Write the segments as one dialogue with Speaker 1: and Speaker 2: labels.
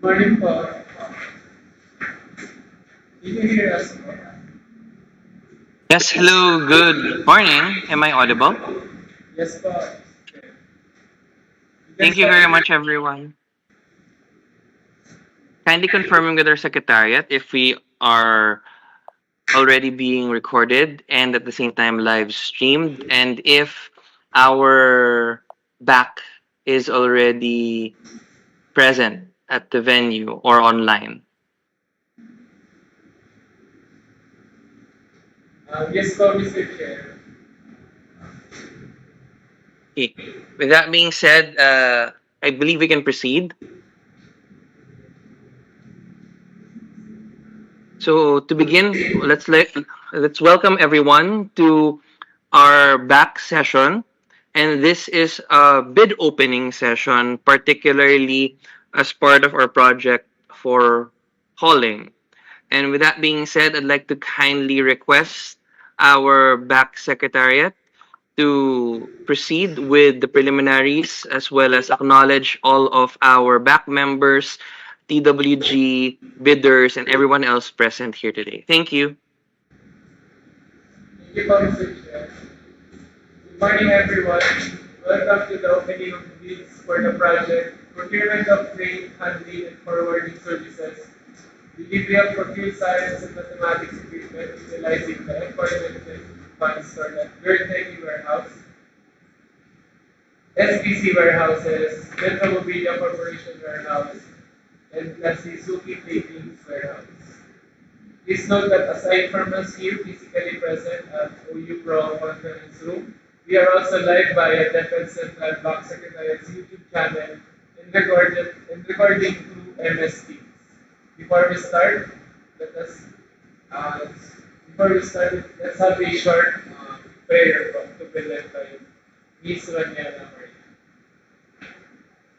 Speaker 1: Morning po. Can you hear us po?
Speaker 2: Yes, hello, good morning. Am I audible?
Speaker 1: Yes po. You can
Speaker 2: Thank you
Speaker 1: start
Speaker 2: very
Speaker 1: with
Speaker 2: much, everyone. Kindly confirming with our secretariat if we are already being recorded and at the same time live streamed, and if our back is already present at the venue or online.
Speaker 1: yes po, Mr. Chair.
Speaker 2: Okay. With that being said, I believe we can proceed. So to begin, let's welcome everyone to our back session, and this is a bid opening session, particularly as part of our project for hauling. And with that being said, I'd like to kindly request our back secretariat to proceed with the preliminaries as well as acknowledge all of our back members, TWG, bidders, and everyone else present here today. Thank you.
Speaker 1: Thank you po, Mr. Chair. Good morning, everyone. Welcome to the opening of the bids for the project Procurement of Freight Handling and Forwarding Services, delivery of procure science and mathematics equipment utilizing the employment funds stored at Third Techie Warehouse, SBC Warehouses, Metro Mobilia Corporation Warehouse, and lastly, Suki Takings Warehouse. Please note that aside from us here physically present at OU Pro Conference Room, we are also live via Defense Central Block Secretariat's YouTube channel and recording through MS Teams. Before we start, let us uh, before we start, let's have a short prayer to be led by Miss Raniana Maria.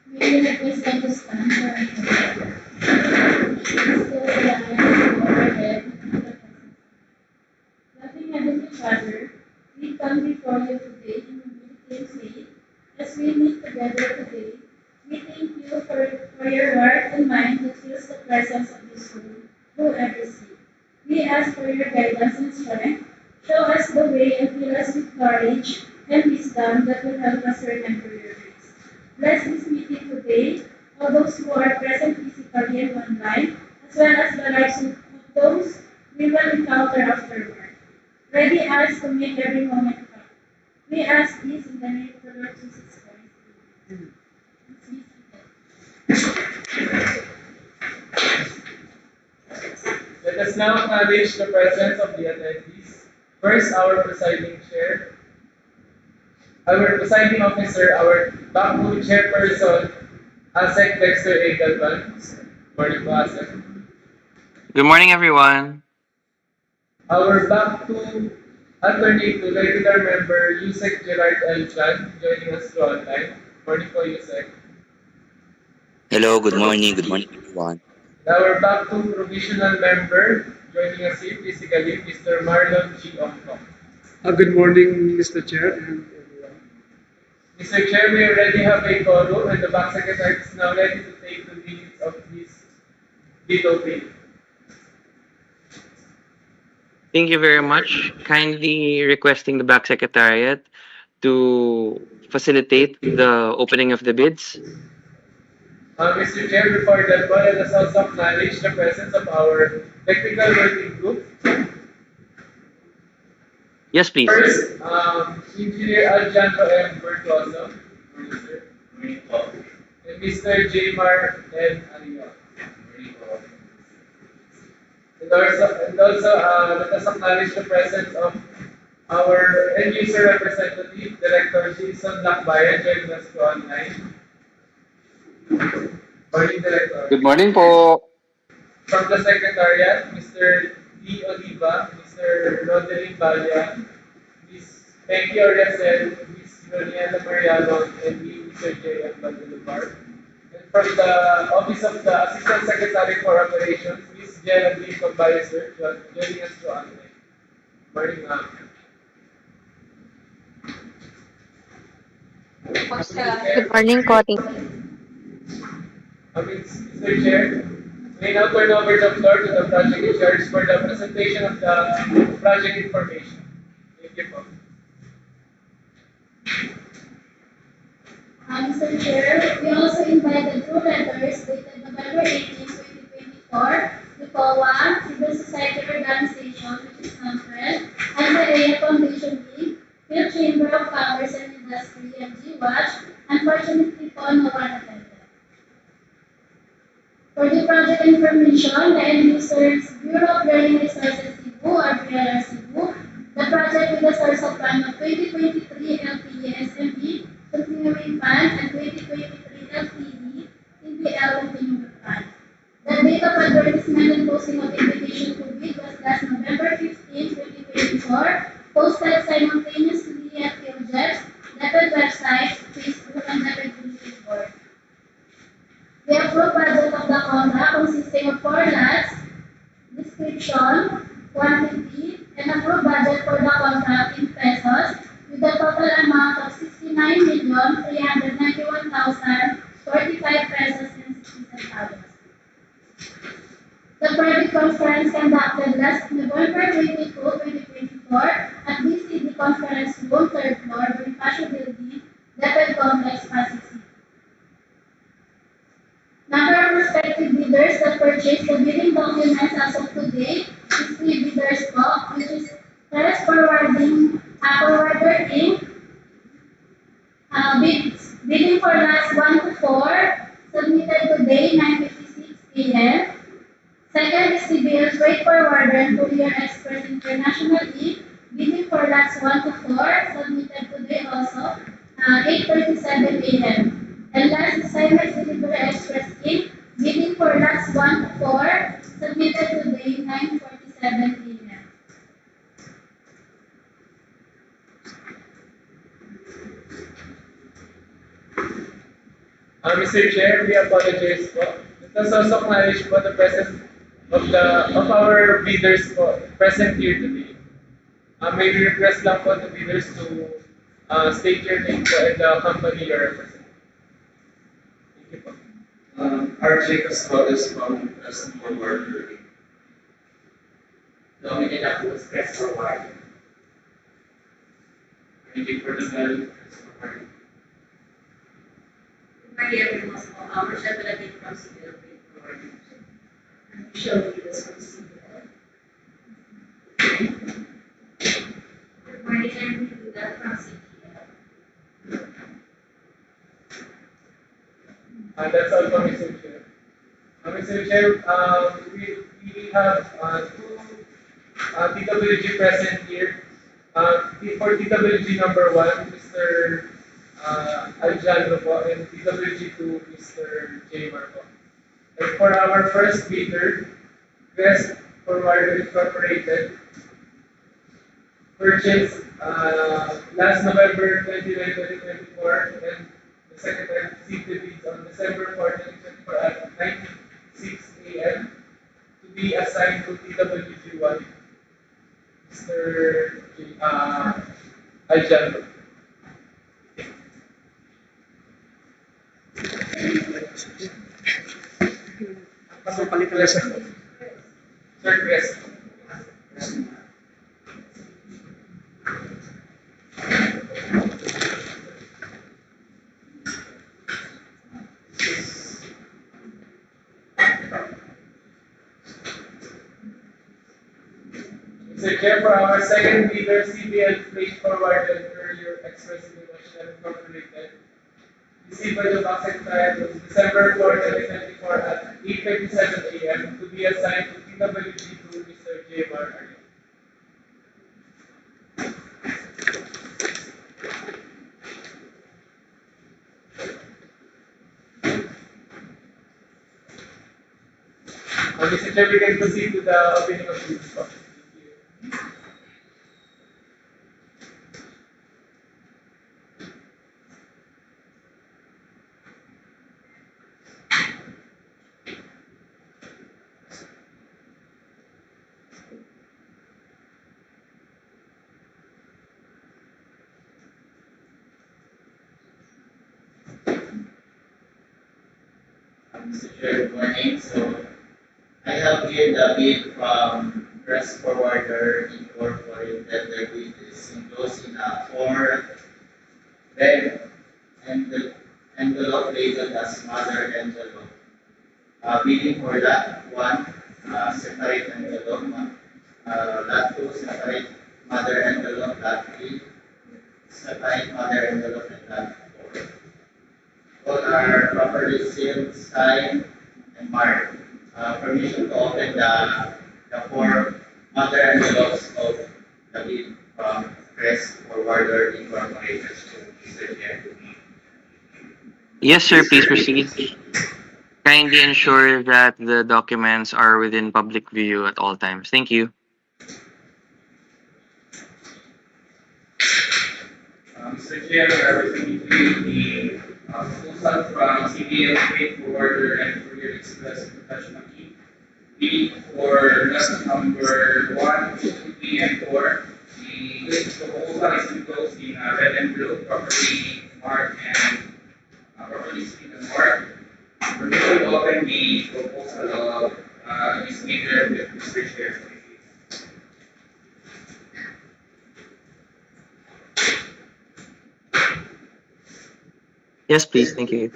Speaker 3: May we request them to stand for a moment. Still the eyes overhead. Laughing at each other, we come before you today in humility and faith. As we meet together today, we thank you for your heart and mind that feels the presence of this room through every seat. We ask for your guidance and strength. Show us the way and fill us with courage and wisdom that will help us remember your ways. Bless this meeting today, all those who are present physically and online, as well as the lives of those we will encounter afterward. Ready us to make every moment count. We ask this in the name of the Lord Jesus Christ. Amen. Let's be
Speaker 1: Let us now acknowledge the presence of the attendees. First, our presiding officer, our Baku chairperson, ASEC Dexter A. Galvan. Morning po, ASEC.
Speaker 2: Good morning, everyone.
Speaker 1: Our Baku attorney to regular member, Yusek Gerard L. Chan, joining us through online. Morning po, Yusek.
Speaker 4: Hello, good morning. Good morning, everyone.
Speaker 1: Our Baku provisional member, joining us here physically, Mr. Marlon G. Ongkong.
Speaker 5: Good morning, Mr. Chair and everyone.
Speaker 1: Mr. Chair, we already have a quorum and the back secretary is now ready to take the minutes of this veto bill.
Speaker 2: Thank you very much. Kindly requesting the back secretariat to facilitate the opening of the bids.
Speaker 1: Mr. Chair, before that, let us also acknowledge the presence of our technical working group.
Speaker 2: Yes, please.
Speaker 1: First, Engineer Alejandro M. Virtuoso, and Mr. J. Mar N. Ariel. And also, let us acknowledge the presence of our end user representative, Director Jason Lakbayan, joining us to online. Morning, Director.
Speaker 6: Good morning po.
Speaker 1: From the Secretariat, Mr. D. Oliva, Mr. Rodelin Balia, Ms. Becky Oriasel, Ms. Roniela Mariano, and me, Mr. J. M. Baldubar. And from the Office of the Assistant Secretary for Operations, Ms. Jenna B. Combiser, joining us to online. Morning, ma'am.
Speaker 7: Good morning po.
Speaker 1: Mr. Chair, may now turn over the floor to the project in charge for the presentation of the project information. Thank you po.
Speaker 3: Mr. Chair, we also invited two letters dated November 18, 2024, the COA, Civil Society Organization, which is NAMFRED, and the Area Foundation League, Field Chamber of Commerce and Industry, and GWATCH. Unfortunately po, no one attended. For the project information, the End Users Bureau of Learning Resources Cebu, or BLR Cebu, the project with a source of fund of 2023 LTE SME Continuing Fund and 2023 LTE TBL Continuing Fund. The date of advertisement and posting of invitation to bid was last November 15, 2024, posted simultaneously at PhilJets, DepEd website, Facebook, and DepEd bulletin board. The approved budget of the contract consisting of 4 lots, description, quantity, and approved budget for the contract in pesos with a total amount of 69,391,045 pesos and 60 centavos. The private conference conducted last November 22, 2024 at BCD Conference Room, 3rd floor, Bonifacio Building, DepEd Complex, Pasig City. Number of prospective bidders that purchased the bidding documents as of today is 3 bidders po, which is Press Forwarder Inc. Bidding for lots 1 to 4, submitted today, 9:56 a.m. Second is CBL Freight Forwarder and Courier Express International Inc. Bidding for lots 1 to 4, submitted today also, 8:37 a.m. And last is Cybex Delivery Express Inc. Bidding for lots 1 to 4, submitted today, 9:47 a.m.
Speaker 1: Mr. Chair, we apologize po. Let us also acknowledge po the presence of our bidders po present here today. May we request lang po the bidders to state your name po and the company you're representing. Thank you po.
Speaker 6: RJ Castrodes from Press Forward.
Speaker 1: Dominic Apos, Press Forward. Thank you for the value. Press Forward.
Speaker 7: Maria Ramos po, Michelle Balatin from CBL Freight Forwarding. Michelle Rivas from CBL. Good morning, I'm Duda from CBL.
Speaker 1: That's all from Mr. Chair. Mr. Chair, we have two TWG present here. For TWG number 1, Mr. Alejandro po, and TWG2, Mr. Jamer po. And for our first bidder, West Forward Incorporated, purchased last November 29, 2024, and the second time received the bids on December 4, 2024 at 9:06 a.m. to be assigned to TWG1, Mr. Alejandro.
Speaker 5: Pasok palitan na siya.
Speaker 1: Sir Chris. Mr. Chair, for our second bidder, CBL Freight Forward and Courier Express International Incorporated, received by the box time was December 4, 2024 at 8:57 a.m. to be assigned to TWG2, Mr. J. Margaret. Mr. Chair, we can proceed to the opening of this box.
Speaker 8: Mr. Chair, good morning. So I have here the bid from Press Forwarder Incorporated. The bid is enclosed in a four red envelope labeled as mother envelope. Bidding for that one, separate envelope. Lot two, separate mother envelope. Lot three, separate mother envelope, and lot four. All are properly sealed, signed, and marked. Permission to open the four mother envelopes of the bid from Press Forwarder Incorporated. Mr. Chair.
Speaker 2: Yes, sir, please proceed. Kindly ensure that the documents are within public view at all times. Thank you.
Speaker 1: Mr. Chair, we are receiving the proposal from CBL Freight Forwarder and Courier Express Professional Team. Bidding for lot number 1, 2, 3, and 4. The proposal is enclosed in a red envelope, properly marked and properly sealed and marked. Permission to open the proposal of this leader with Mr. Chair.
Speaker 2: Yes, please. Thank you.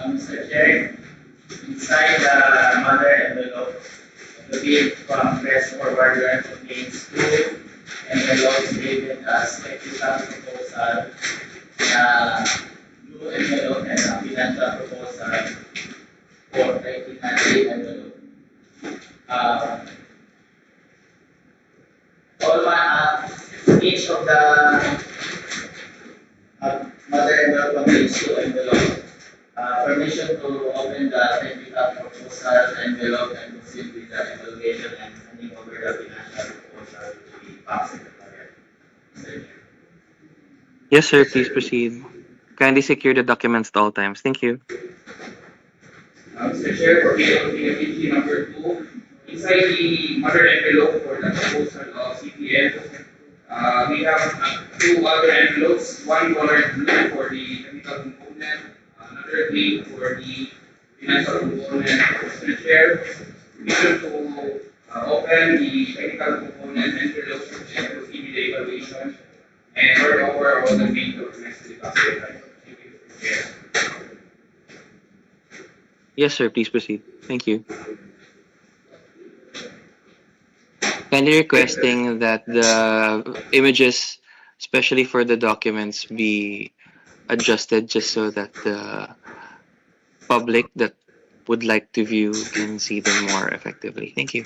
Speaker 8: Mr. Chair, inside the mother envelope, the bid from Press Forwarder contains two envelopes labeled as technical proposal, blue envelope, and a financial proposal for 1998 envelope. Uh, each of the mother envelope contains two envelopes. Permission to open the technical proposal envelope and proceed with the evaluation and handing over the financial proposal to the bank secretariat. Mr. Chair.
Speaker 2: Yes, sir, please proceed. Kindly secure the documents at all times. Thank you.
Speaker 1: Mr. Chair, for PLPG number 2, inside the mother envelope for the proposal of CPF, we have two other envelopes, one colored blue for the technical component, another green for the financial component. Mr. Chair, we should to open the technical component envelope and proceed with the evaluation and turn over all the main documents to the customer. Thank you, Mr. Chair.
Speaker 2: Yes, sir, please proceed. Thank you. Kindly requesting that the images, especially for the documents, be adjusted just so that the public that would like to view can see them more effectively. Thank you.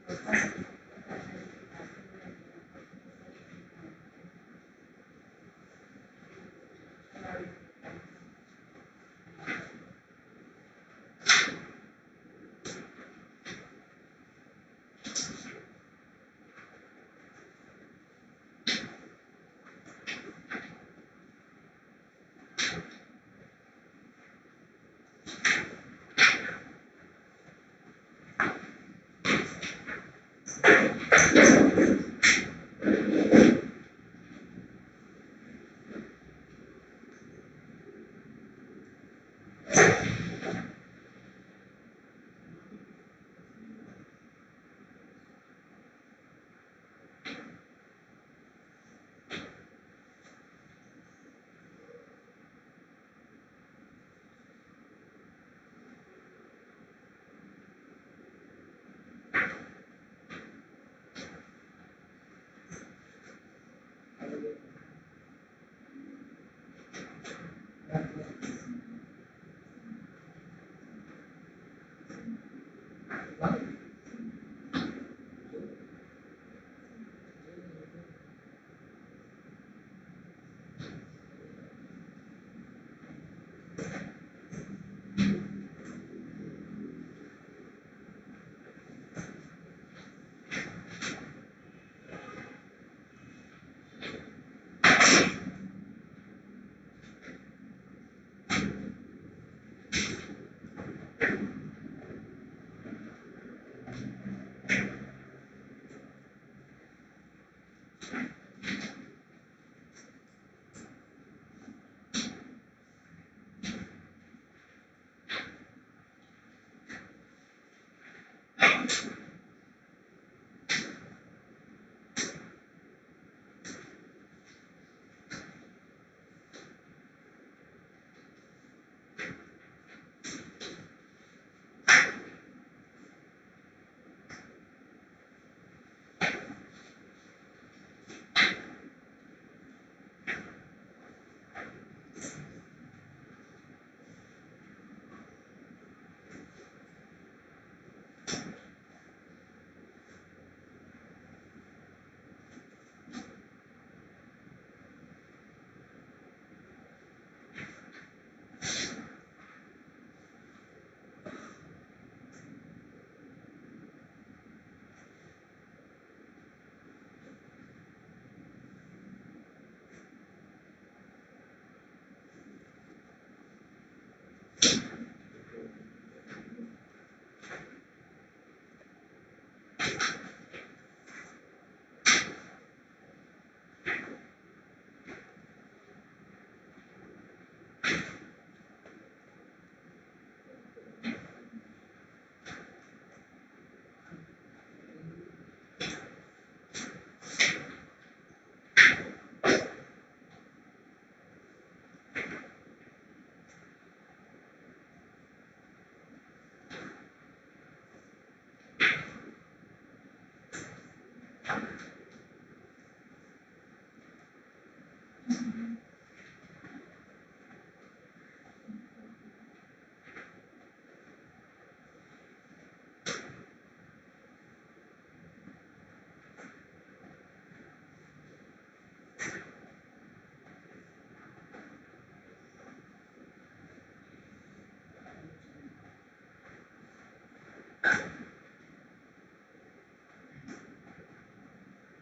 Speaker 3: or positive attachment capacity and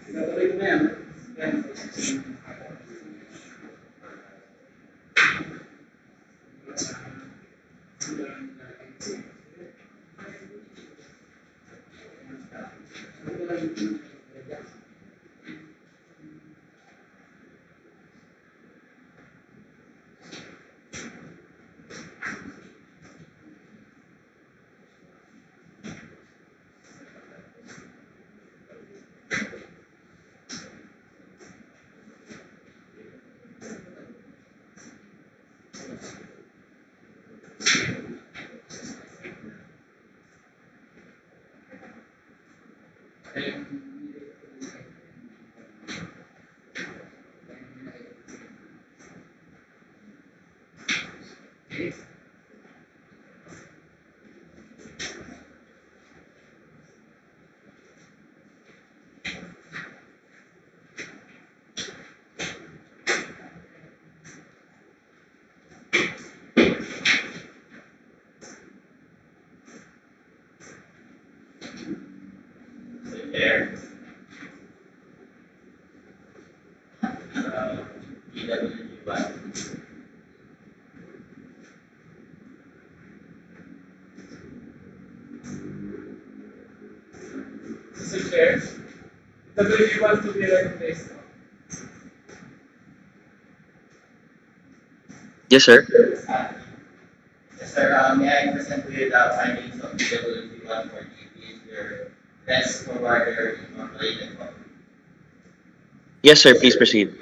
Speaker 6: Pinatuloy ko na yan. Yan.
Speaker 8: So there, EWG1.
Speaker 1: Mr. Chair, the WG wants to be recognized.
Speaker 2: Yes, sir.
Speaker 8: Uh, yes, sir, may I present to you the findings of EWG1 for your best forwarder incorporated company?
Speaker 2: Yes, sir. Please proceed.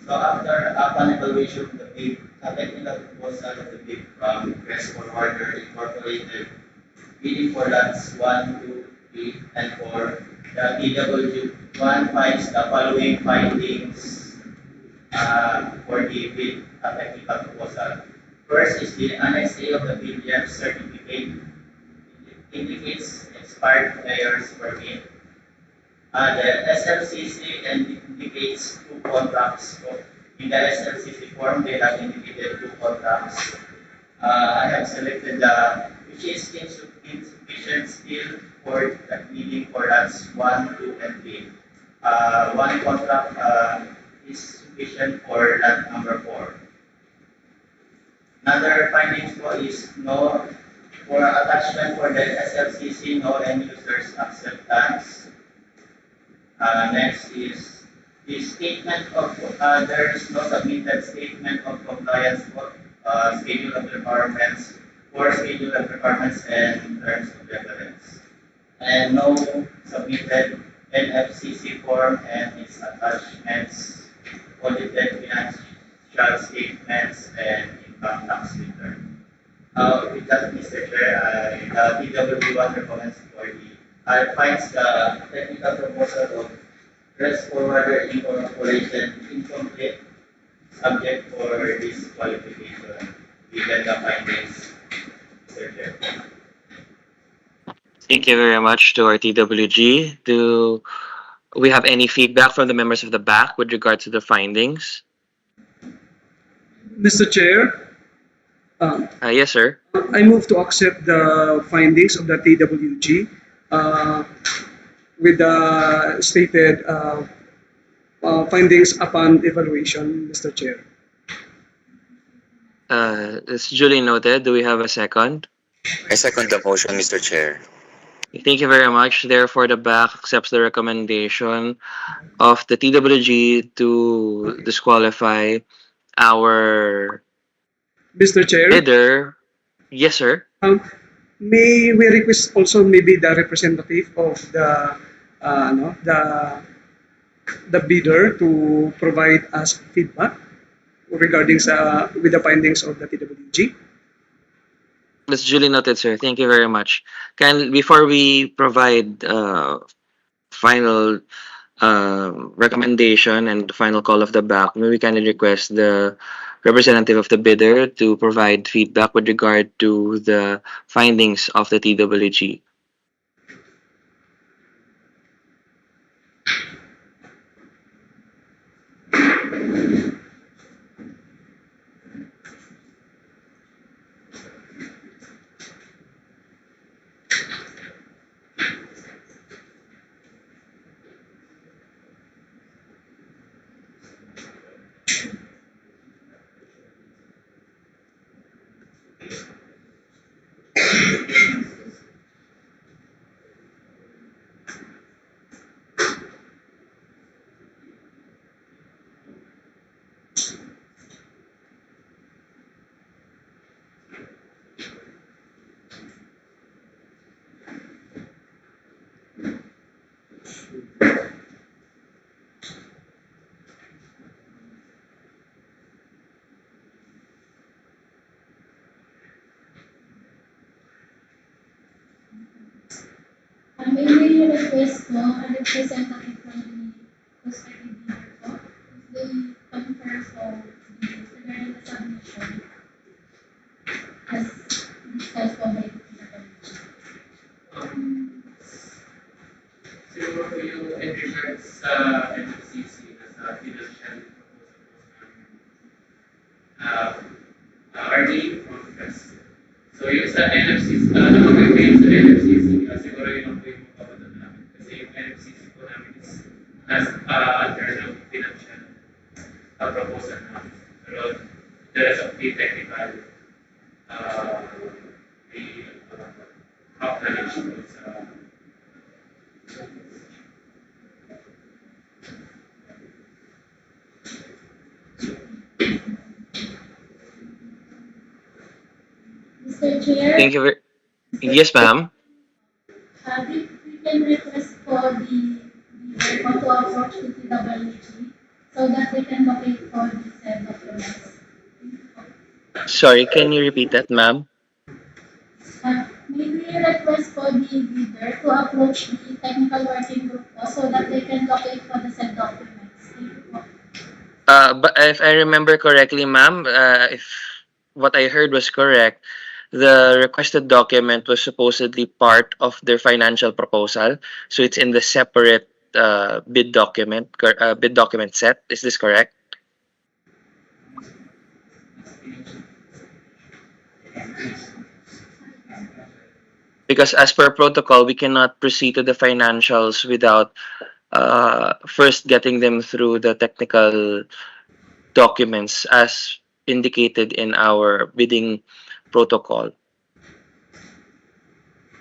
Speaker 8: So after upon evaluation of the bid, a technical proposal of the bid from Press Forwarder Incorporated, bidding for lots 1, 2, 3, and 4, the TW1 finds the following findings for the bid technical proposal. First is the Annex A of the PDF certificate indicates expired players permit. The SLCC indicates two contracts. So in the SLCC form, they have indicated two contracts. I have selected the which is insufficient still for the bidding for lots 1, 2, and 3. One contract is sufficient for lot number 4. Another findings po is no for attachment for the SLCC, no end users acceptance. Next is the statement of there is no submitted statement of compliance for schedule of requirements for schedule of requirements and terms of reference, and no submitted NFCC form and its attachments, audited financial statements, and income tax return. With that, Mr. Chair, TW1 recommends for the finds the technical proposal of press forwarder incorporation incomplete subject for this qualification given the findings, Mr. Chair.
Speaker 2: Thank you very much to our TWG. Do we have any feedback from the members of the back with regard to the findings?
Speaker 5: Mr. Chair,
Speaker 2: Yes, sir.
Speaker 5: I move to accept the findings of the TWG uh, with the stated findings upon evaluation, Mr. Chair.
Speaker 2: It's duly noted. Do we have a second?
Speaker 4: I second the motion, Mr. Chair.
Speaker 2: Thank you very much. Therefore, the back accepts the recommendation of the TWG to disqualify our
Speaker 5: Mr. Chair,
Speaker 2: bidder. Yes, sir.
Speaker 5: um, may we request also maybe the representative of no, the bidder to provide us feedback regarding with the findings of the TWG.
Speaker 2: That's duly noted, sir. Thank you very much. Can before we provide final recommendation and the final call of the back, may we kindly request the representative of the bidder to provide feedback with regard to the findings of the TWG.
Speaker 3: May we request po a representative from the prospective bidder po if they concur po regarding the submission as discussed po by the committee.
Speaker 1: Um, siguro po yung in regards sa NFCC na sa financial proposal po sa RD from Press. So yung sa NFCC, nakapag-claim sa NFCC, siguro yun ang po yung mapapatan namin. Kasi yung NFCC po namin is under ng financial proposal namin. Pero the rest of the technical, the acknowledge po sa
Speaker 3: Mr. Chair,
Speaker 2: Thank you very. Yes, ma'am.
Speaker 3: we can request for the bidder to approach the TWG so that they can locate for the said documents.
Speaker 2: Sorry, can you repeat that, ma'am?
Speaker 3: May we request for the bidder to approach the technical working group po so that they can locate for the said documents. Thank you po.
Speaker 2: But if I remember correctly, ma'am, if what I heard was correct, the requested document was supposedly part of their financial proposal, so it's in the separate bid document set. Is this correct? Because as per protocol, we cannot proceed to the financials without first getting them through the technical documents as indicated in our bidding protocol.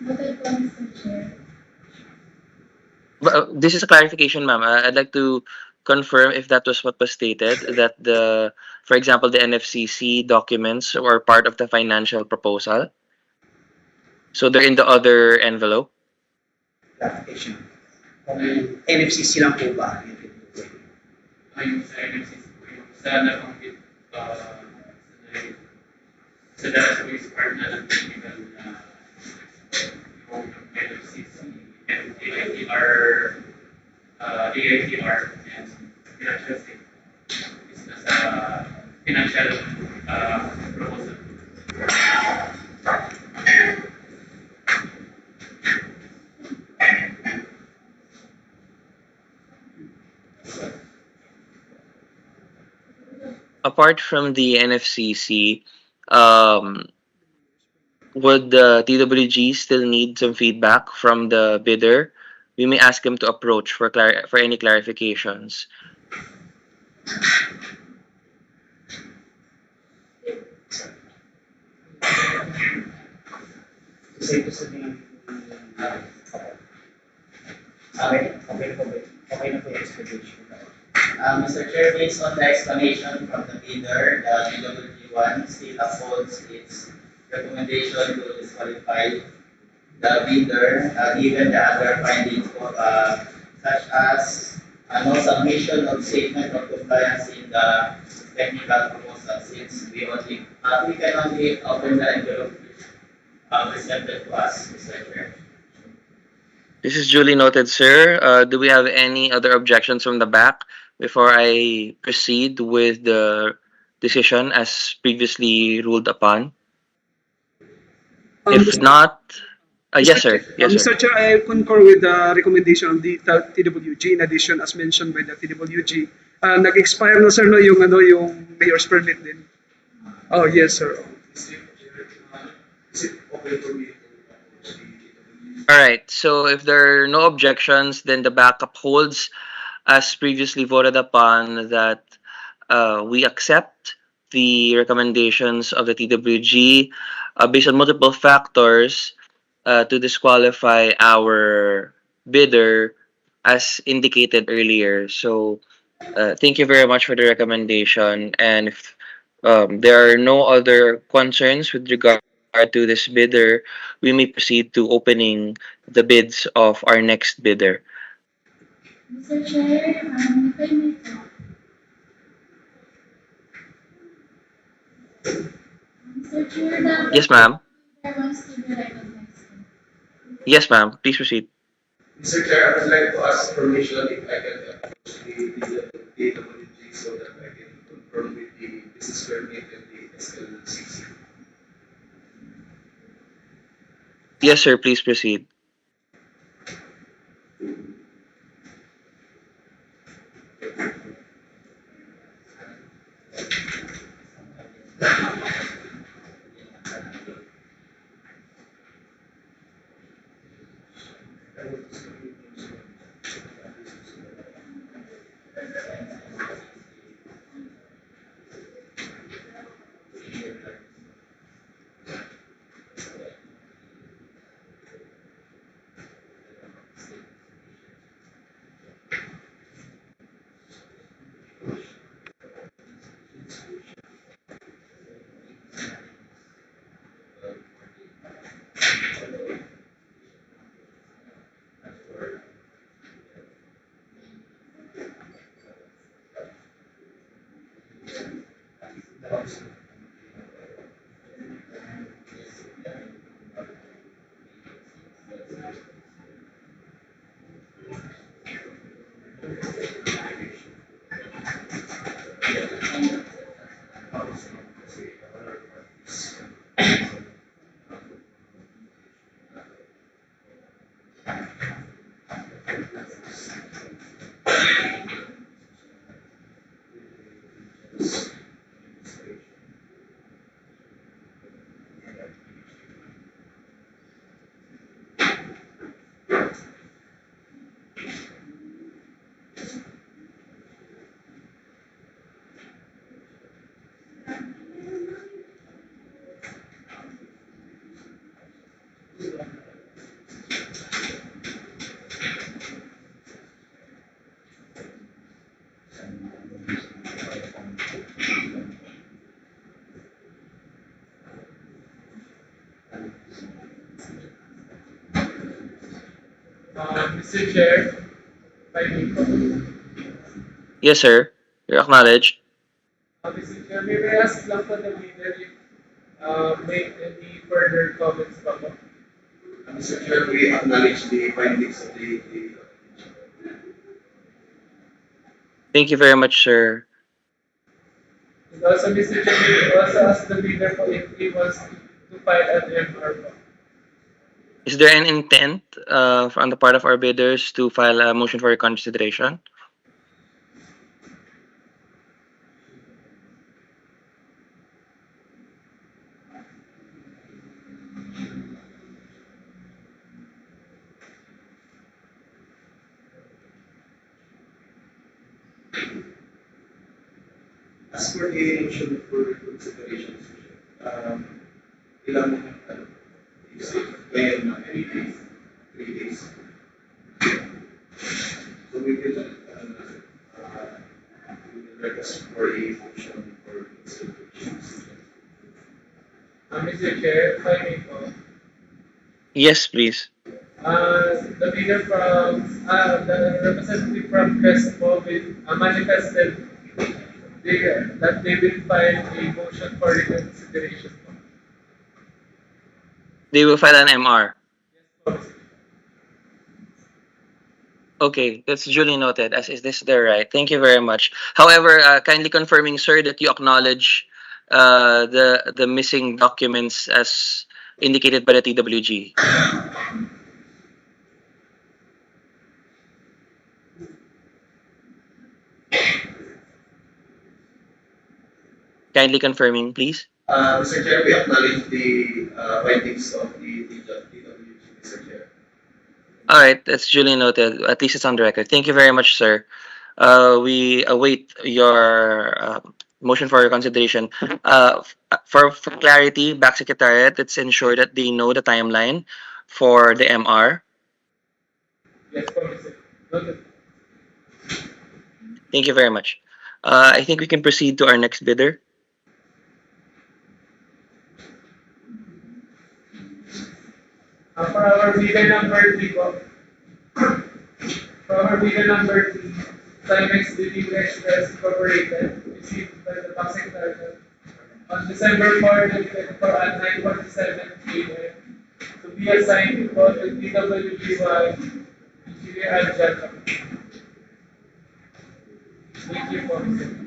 Speaker 3: Noted po, Mr. Chair.
Speaker 2: But, this is a clarification, ma'am. I'd like to confirm if that was what was stated, that for example, the NFCC documents were part of the financial proposal. So they're in the other envelope.
Speaker 6: Clarification. Kung NFCC lang po ba?
Speaker 1: yung sa NFCC po yung sa nabanggit sa dahil po is part na ng technical yung NFCC and AITR and financial statement is nasa financial proposal.
Speaker 2: Apart from the NFCC, would the TWG still need some feedback from the bidder? We may ask him to approach for any clarifications.
Speaker 6: Safe to sabihin, okay na po yung explanation.
Speaker 8: Mr. Chair, based on the explanation from the bidder, the BWG1 still upholds its recommendation to disqualify the bidder, given the other findings of, such as no submission of statement of compliance in the technical proposal, since we can only open the envelope presented to us, Mr. Chair.
Speaker 2: This is duly noted, sir. Do we have any other objections from the back before I proceed with the decision as previously ruled upon? If not, yes, sir. Yes, sir.
Speaker 5: Mr. Chair, I concur with the recommendation of the TWG. In addition, as mentioned by the TWG, nag-expire na sir no yung mayor's permit din. Oh, yes, sir.
Speaker 2: All right. So if there are no objections, then the backup holds as previously voted upon that we accept the recommendations of the TWG based on multiple factors to disqualify our bidder as indicated earlier. So thank you very much for the recommendation. And if there are no other concerns with regard to this bidder, we may proceed to opening the bids of our next bidder.
Speaker 3: Mr. Chair, if I may talk, Mr. Chair, dapat
Speaker 2: Yes, ma'am.
Speaker 3: there wants to be recognized.
Speaker 2: Yes, ma'am. Please proceed.
Speaker 8: Mr. Chair, I would like to ask permission if I can approach the WG so that I can confirm with the business permit and the SLCC.
Speaker 2: Yes, sir. Please proceed.
Speaker 1: Mr. Chair, if I may comment.
Speaker 2: Yes, sir. You're acknowledged.
Speaker 1: Mr. Chair, may I ask lang po the leader if make any further comments pa po?
Speaker 8: Mr. Chair, we acknowledge the findings of the
Speaker 2: Thank you very much, sir.
Speaker 1: And also, Mr. Chair, may also ask the leader po if he wants to file an MR po.
Speaker 2: Is there an intent on the part of our bidders to file a motion for reconsideration?
Speaker 8: as for the motion for consideration, ilang is it when 3 days? 3 days. So we will request for a motion for consideration.
Speaker 1: Mr. Chair, if I may po.
Speaker 2: Yes, please.
Speaker 1: The leader from, the representative from Crespo will manifested that they will file a motion for reconsideration po.
Speaker 2: They will file an MR.
Speaker 1: Yes po.
Speaker 2: Okay, that's duly noted. As is this their right? Thank you very much. However, kindly confirming, sir, that you acknowledge the missing documents as indicated by the TWG. Kindly confirming, please.
Speaker 8: Mr. Chair, we acknowledge the findings of the TWG, Mr. Chair.
Speaker 2: All right, that's duly noted. At least it's on the record. Thank you very much, sir. We await your motion for consideration. For clarity, back secretariat, let's ensure that they know the timeline for the MR.
Speaker 1: Yes po, Mr. Noted.
Speaker 2: Thank you very much. I think we can proceed to our next bidder.
Speaker 1: For our bidder number 3 po, for our bidder number 3, Timex Delivery Express Incorporated, received by the Tax Secretariat on December 4, 2024 at 9:47 a.m. to be assigned to DWBY Engineer Adjunct. Thank you po, Mr.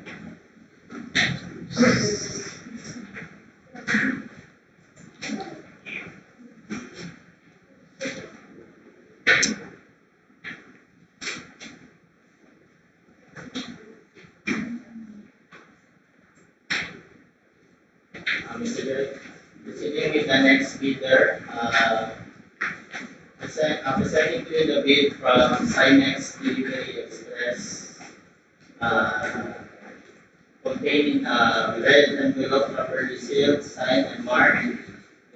Speaker 8: Mr. Chair, proceeding with the next bidder, presenting to you the bid from Cymex Delivery Express, uh, containing a red envelope properly sealed, signed and marked,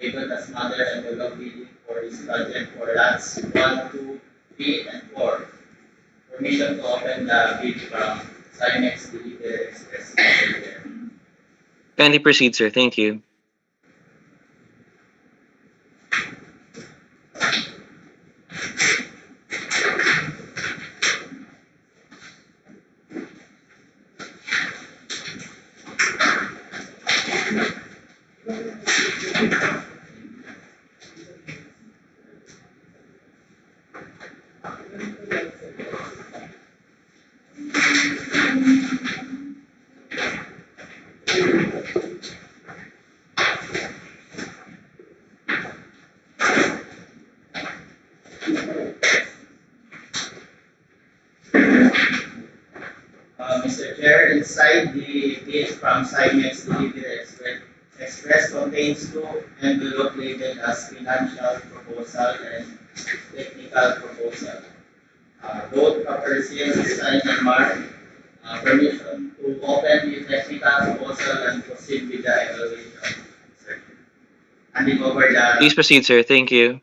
Speaker 8: labeled as mother envelope bidding for this project for lots 1, 2, 3, and 4. Permission to open the bid from Cymex Delivery Express.
Speaker 2: Kindly proceed, sir. Thank you.
Speaker 8: Mr. Chair, inside the bid from Cymex Delivery Express contains two envelope labeled as financial proposal and technical proposal. Both proper sealed, signed and marked. Permission to open the technical proposal and proceed with the evaluation. Sir, handing over
Speaker 2: Please
Speaker 8: the
Speaker 2: proceed, sir. Thank you.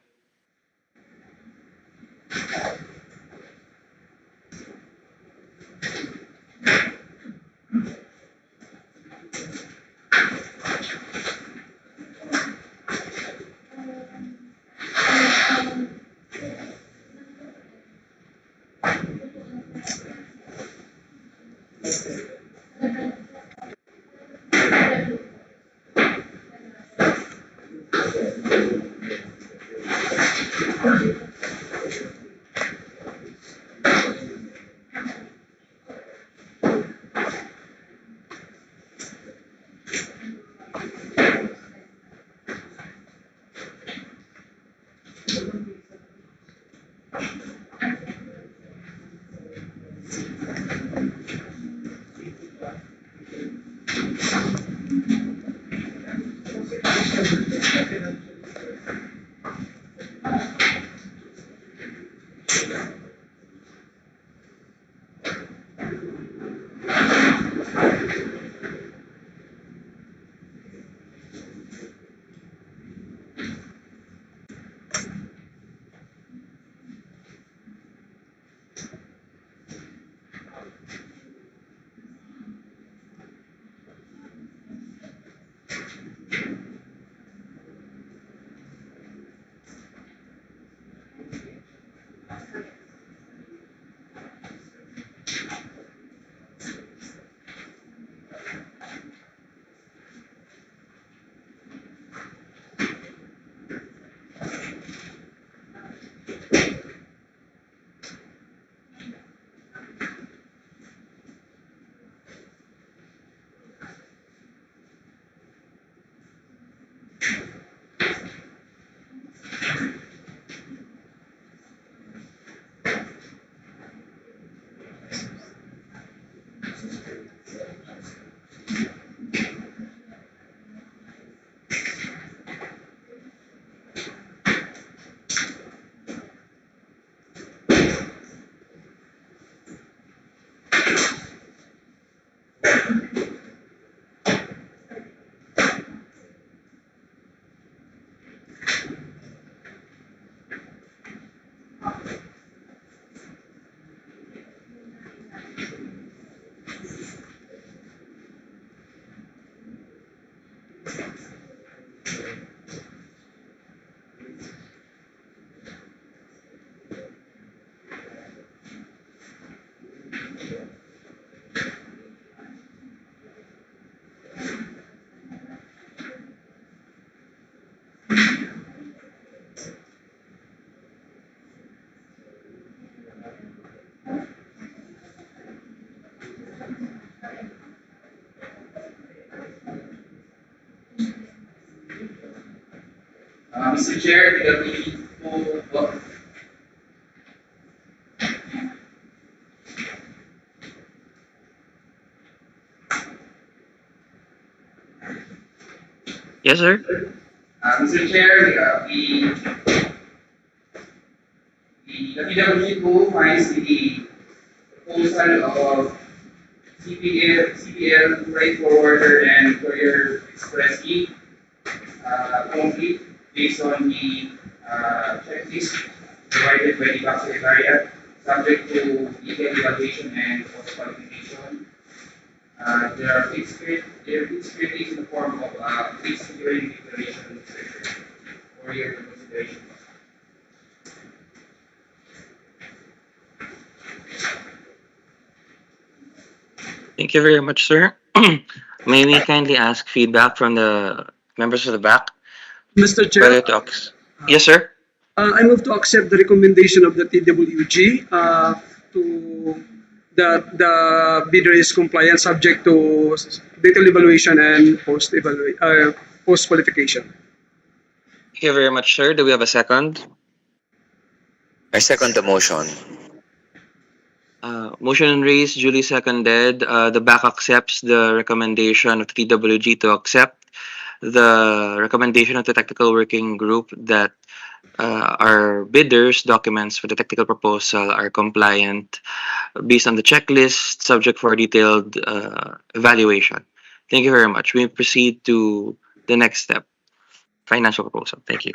Speaker 8: Mr. Chair, we need to vote.
Speaker 2: Yes, sir.
Speaker 8: Mr. Chair, the PWG2 finds the proposal of CPL, Freight Forwarder, and Courier Express E complete based on the checklist provided by the Bank Secretariat, subject to legal evaluation and post qualification. There are fixed criteria in the form of fixed security declaration for your consideration.
Speaker 2: Thank you very much, sir. May we kindly ask feedback from the members of the back
Speaker 5: Mr. Chair,
Speaker 2: whether to Yes, sir.
Speaker 5: I move to accept the recommendation of the TWG to the bidder is compliant subject to detailed evaluation and post qualification.
Speaker 2: Thank you very much, sir. Do we have a second?
Speaker 4: I second the motion.
Speaker 2: Motion raised, duly seconded. The back accepts the recommendation of the TWG to accept the recommendation of the technical working group that our bidders' documents for the technical proposal are compliant based on the checklist, subject for detailed evaluation. Thank you very much. We proceed to the next step, financial proposal. Thank you.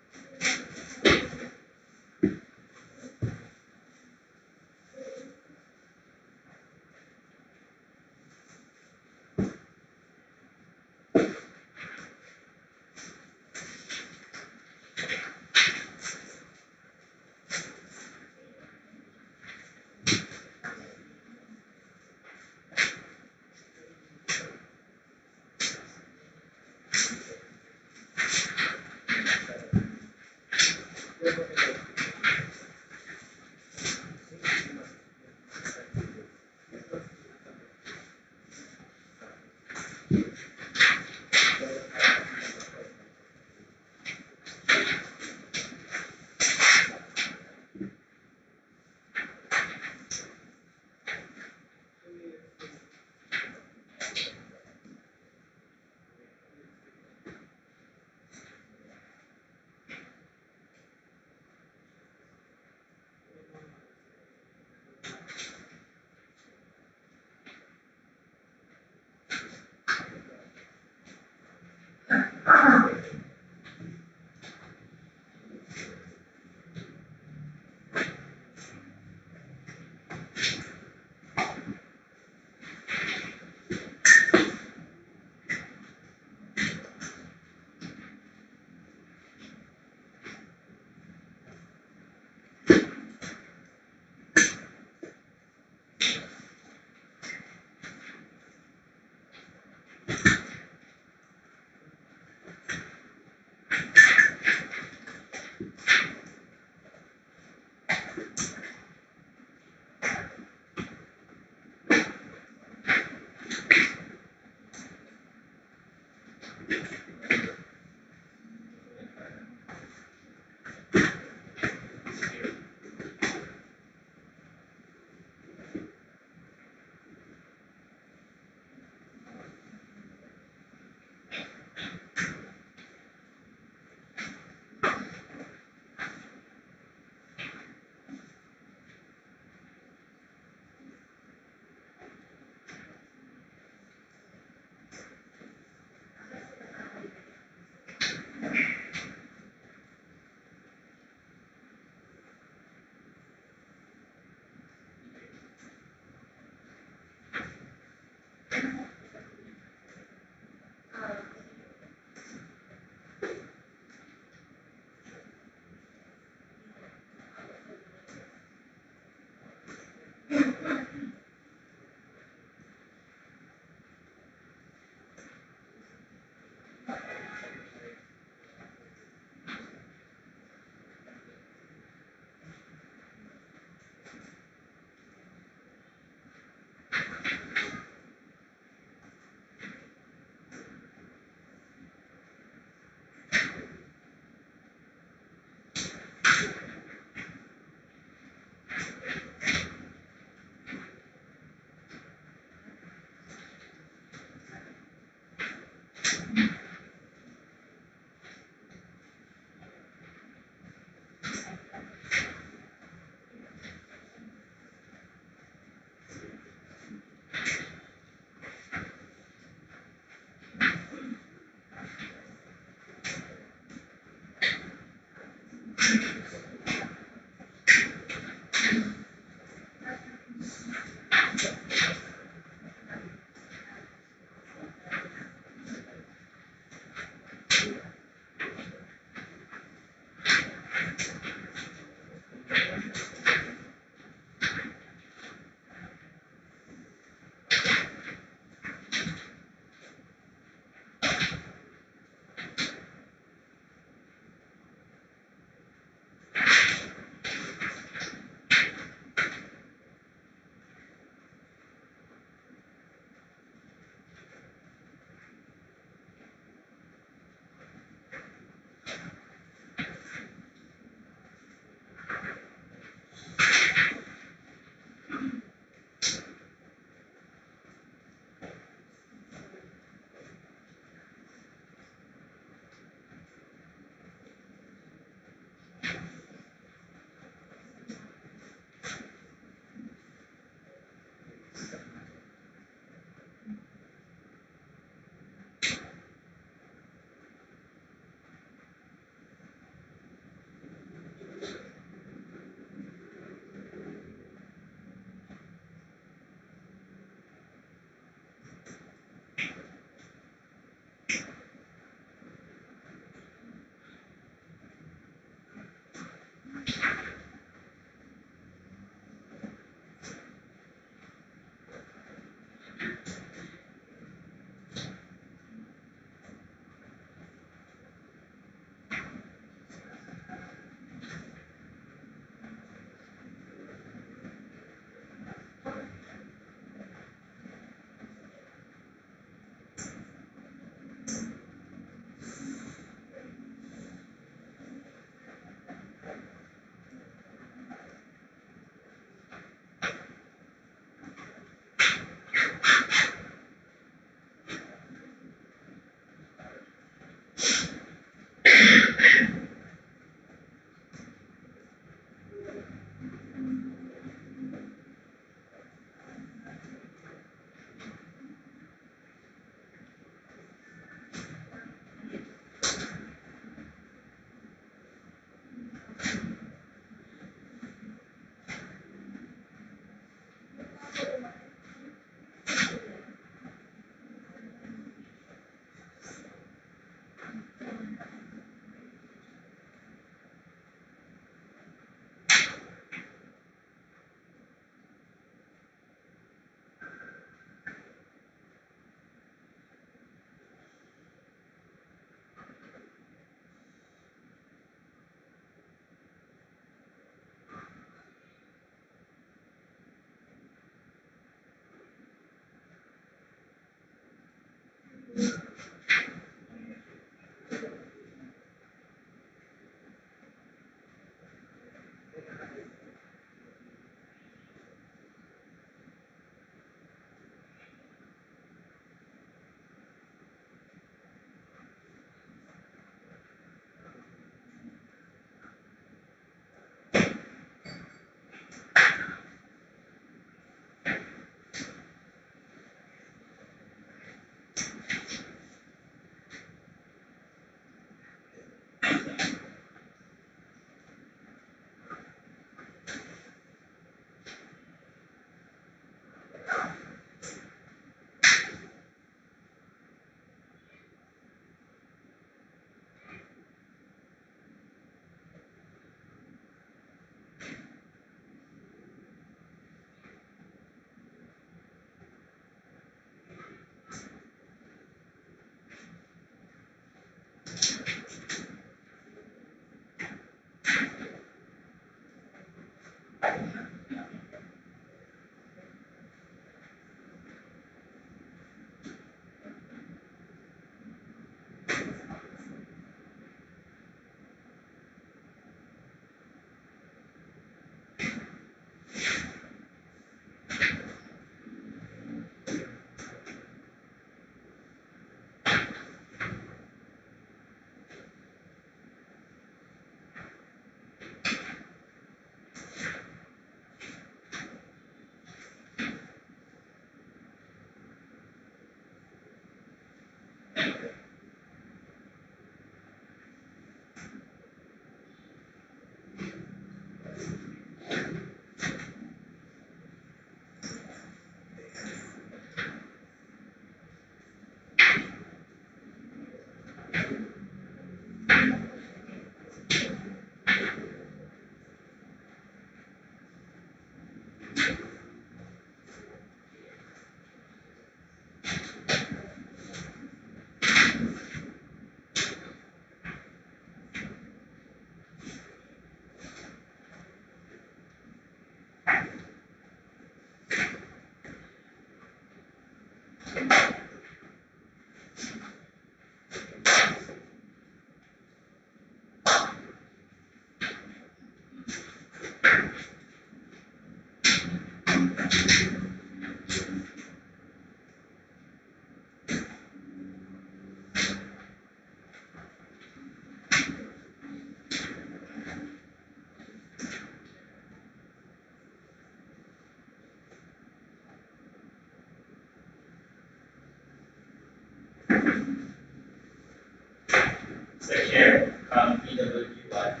Speaker 8: Mr. Chair, from PWG1.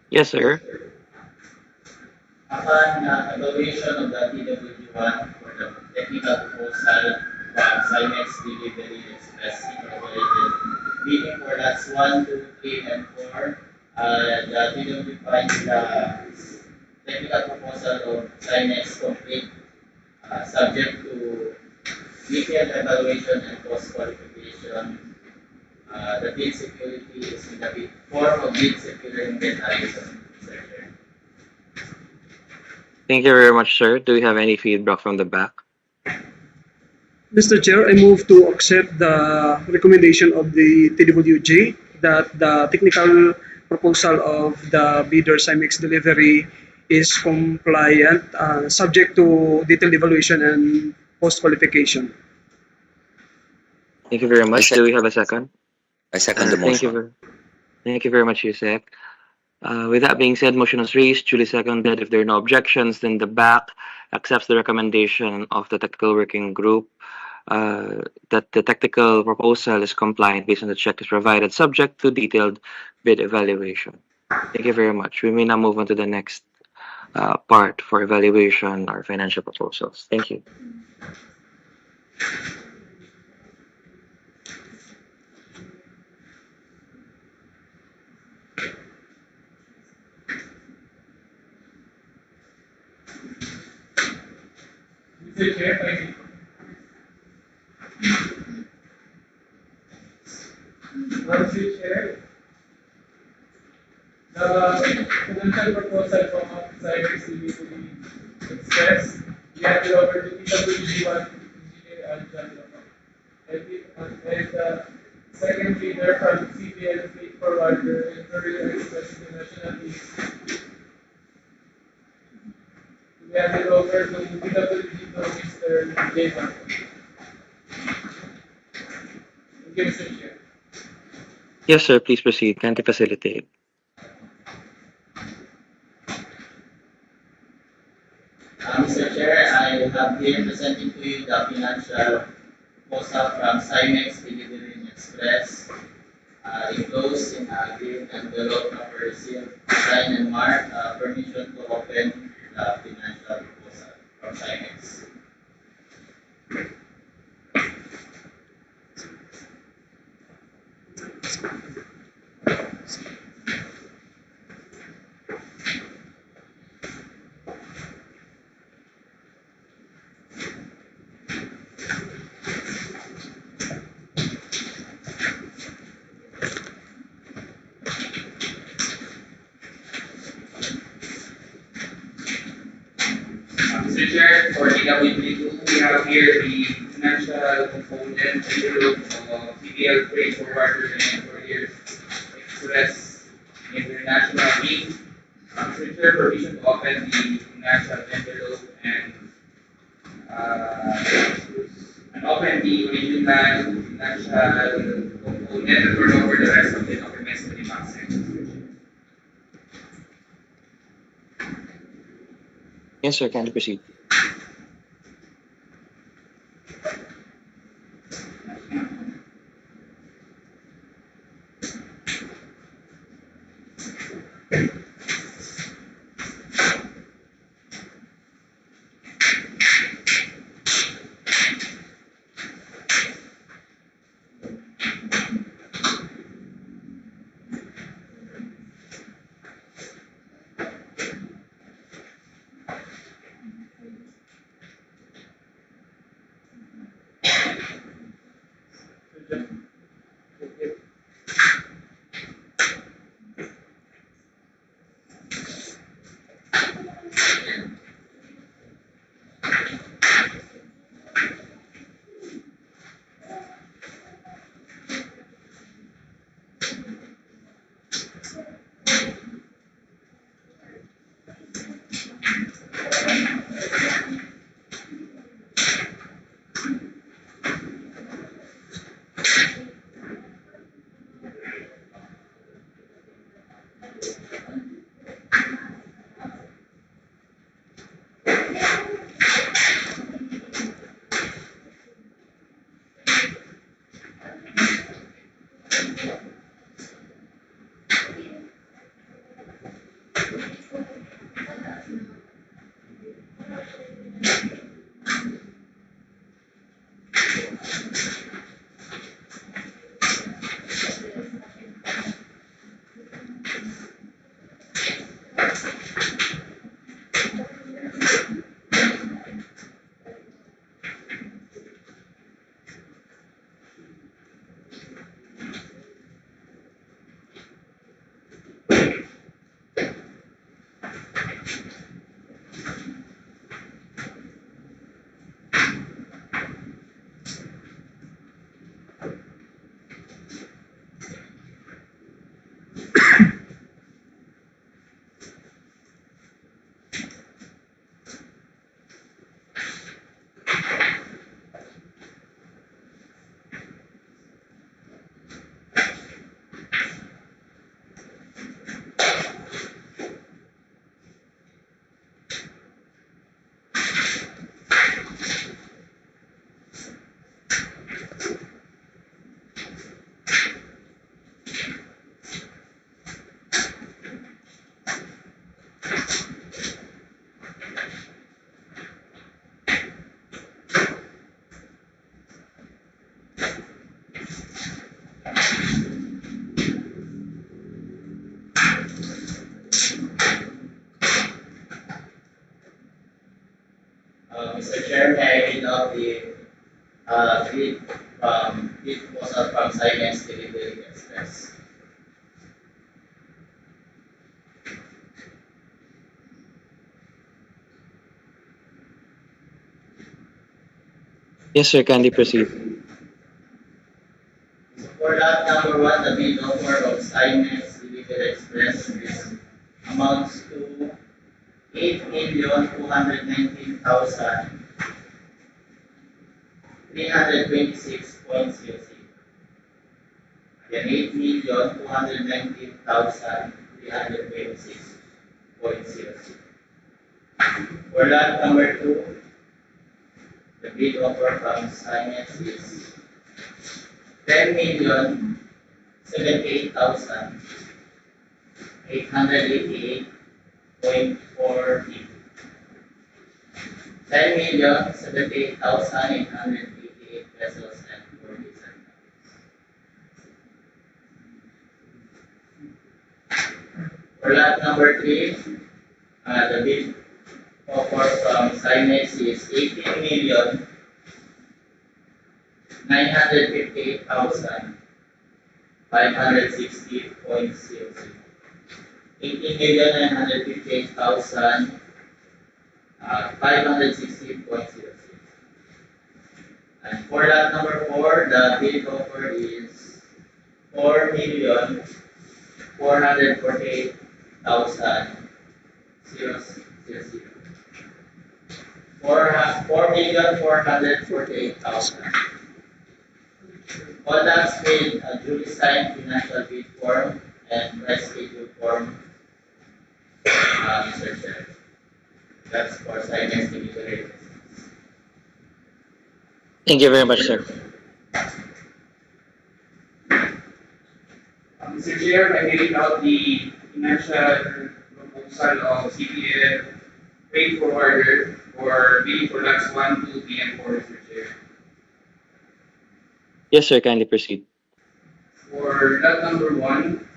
Speaker 2: Yes, sir.
Speaker 8: Upon evaluation of the PWG1 for the technical proposal from Cymex Delivery Express Incorporated, bidding for lots 1, 2, 3, and 4, the PWG finds the technical proposal of Cymex complete, subject to detailed evaluation and cost qualification. The bid security is in the form of bid security mechanism, Mr. Chair.
Speaker 2: Thank you very much, sir. Do we have any feedback from the back?
Speaker 5: Mr. Chair, I move to accept the recommendation of the TWJ that the technical proposal of the bidder Cymex delivery is compliant, subject to detailed evaluation and post qualification.
Speaker 2: Thank you very
Speaker 4: I
Speaker 2: much. Do
Speaker 4: second,
Speaker 2: we have a second?
Speaker 4: I second the
Speaker 2: Thank you.
Speaker 4: motion.
Speaker 2: Thank you very much, Yusek. With that being said, motion is raised, duly seconded. If there are no objections, then the back accepts the recommendation of the technical working group that the technical proposal is compliant based on the check is provided, subject to detailed bid evaluation. Thank you very much. We may now move on to the next part for evaluation or financial proposals. Thank you.
Speaker 1: Mr. Chair, I Mr. Chair, the financial proposal from Cyber Delivery Express, we have it over to PWG1 Engineer and John Loco. And the second leader from CPL Fleet Forwarder and Courier Express International is we have it over to PWG to Mr. Jason. Thank you, Mr. Chair.
Speaker 2: Yes, sir. Please proceed. Kindly facilitate.
Speaker 8: Mr. Chair, I have here presenting to you the financial proposal from Cymex Delivery Express. Enclosed in a green envelope number seal, sign and mark, permission to open the financial proposal from Cymex.
Speaker 9: Mr. Chair, for DWP2, we have here the financial component envelope of CPL Freight Forwarder and Courier Express International Inc. Mr. Chair, permission to open the financial envelope and open the original financial component and turn over the rest of the documents to the box section.
Speaker 2: Yes, sir. Kindly proceed.
Speaker 8: Mr. Chair, may I read out the bid proposal from Silence Delivery Express.
Speaker 2: Yes, sir. Kindly proceed.
Speaker 8: So for lot number one, the bid offer of Silence Delivery Express is amounts to 8,219,326.00. Again, 8,219,326.00. For lot number two, the bid offer from Silence is 10,078,888.40. 10,078,888 pesos and 40 cents. For lot number three, the bid offer from Cymex is 18,958,560.00. 18,958,560.00. And for lot number four, the bid offer is 4,448,000. 4,448,000. Contacts with a duly signed financial bid form and price schedule form, Mr. Chair. That's for Silence Delivery.
Speaker 2: Thank you very much, sir.
Speaker 9: Mr. Chair, I read out the financial proposal of CPL freight forwarder for bidding for lots 1, 2, 3, and 4, Mr. Chair.
Speaker 2: Yes, sir. Kindly proceed.
Speaker 9: For lot number 1,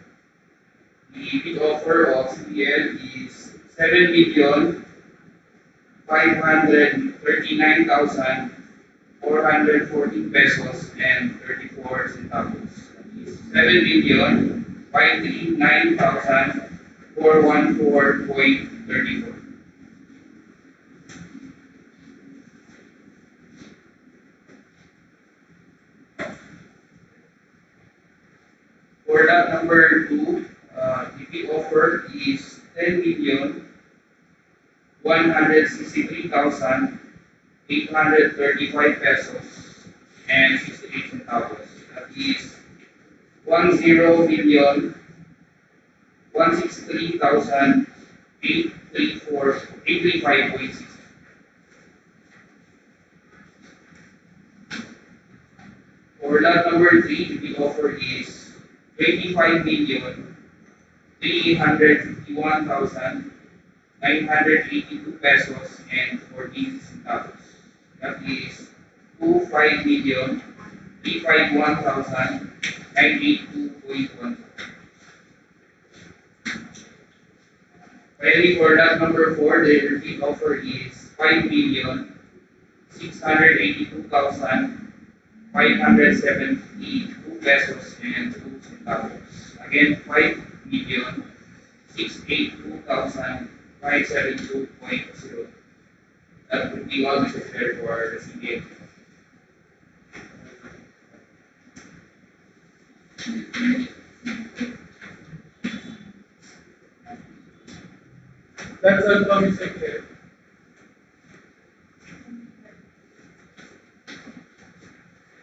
Speaker 9: the bid offer of CPL is 7,539,414 pesos and 34 centavos. 7,539,414.34. For lot number 2, the bid offer is 10,163,835 pesos and 68 centavos. That is 10,163,835.60. For lot number 3, the bid offer is 25,351,982 pesos and 14 centavos. That is 25,351,982.1. Finally, for lot number 4, the bid offer is 5,682,572 pesos and 2 centavos. Again, 5,682,572.0. That would be all necessary for the CPA.
Speaker 1: That's all from Mr. Chair.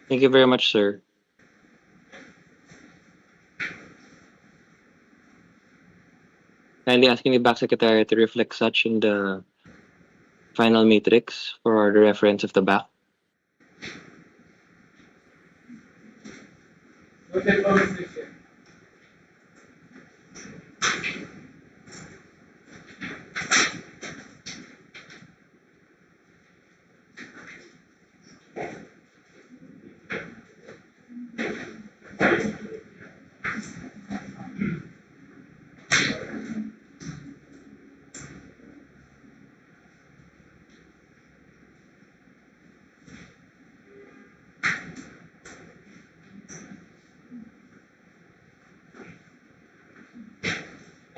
Speaker 2: Thank you very much, sir. Kindly asking the back secretary to reflect such in the final matrix for the reference of the back.
Speaker 1: Noted from Mr. Chair.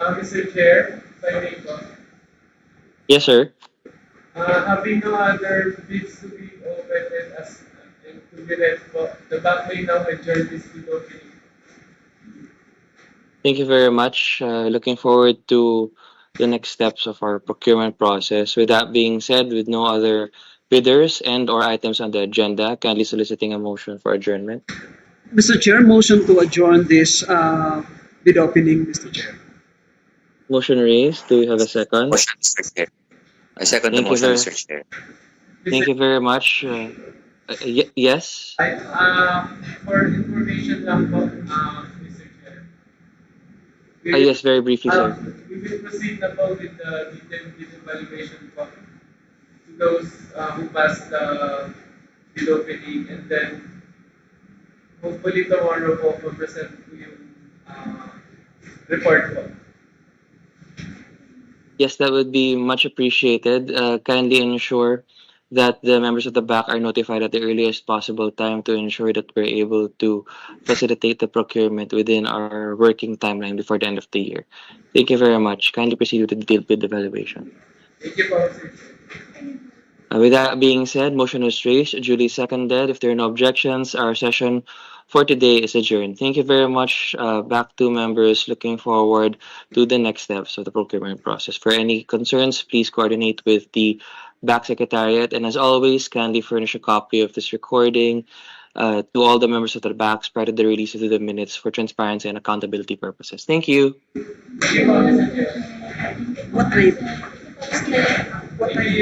Speaker 1: Mr. Chair, if I may po,
Speaker 2: Yes, sir.
Speaker 1: having no other bids to be opened and to be read po, the back may now adjourn this bid opening.
Speaker 2: Thank you very much. Looking forward to the next steps of our procurement process. With that being said, with no other bidders and or items on the agenda, kindly soliciting a motion for adjournment.
Speaker 5: Mr. Chair, motion to adjourn this bid opening, Mr. Chair.
Speaker 2: Motion raised. Do we have a second?
Speaker 4: Motion, Mr. Chair. I second the
Speaker 2: Thank you
Speaker 4: motion,
Speaker 2: very,
Speaker 4: Mr. Chair.
Speaker 2: thank
Speaker 1: Mr.
Speaker 2: you very much. Yes.
Speaker 1: For information lang po, Mr. Chair. We will,
Speaker 2: Yes, very briefly, sir.
Speaker 1: we will proceed na po with the detailed bid evaluation po to those who passed the bid opening, and then hopefully tomorrow po mag-present po yung report po.
Speaker 2: Yes, that would be much appreciated. Kindly ensure that the members of the back are notified at the earliest possible time to ensure that we're able to facilitate the procurement within our working timeline before the end of the year. Thank you very much. Kindly proceed with the detailed bid evaluation.
Speaker 1: Thank you po, Mr. Chair.
Speaker 2: With that being said, motion is raised, duly seconded. If there are no objections, our session for today is adjourned. Thank you very much, back to members. Looking forward to the next steps of the procurement process. For any concerns, please coordinate with the back secretariat. And as always, kindly furnish a copy of this recording to all the members of the back prior to the release of the minutes for transparency and accountability purposes. Thank you.
Speaker 1: Thank you po, Mr. Chair.
Speaker 5: What rate?
Speaker 3: Thank you.
Speaker 5: What rate?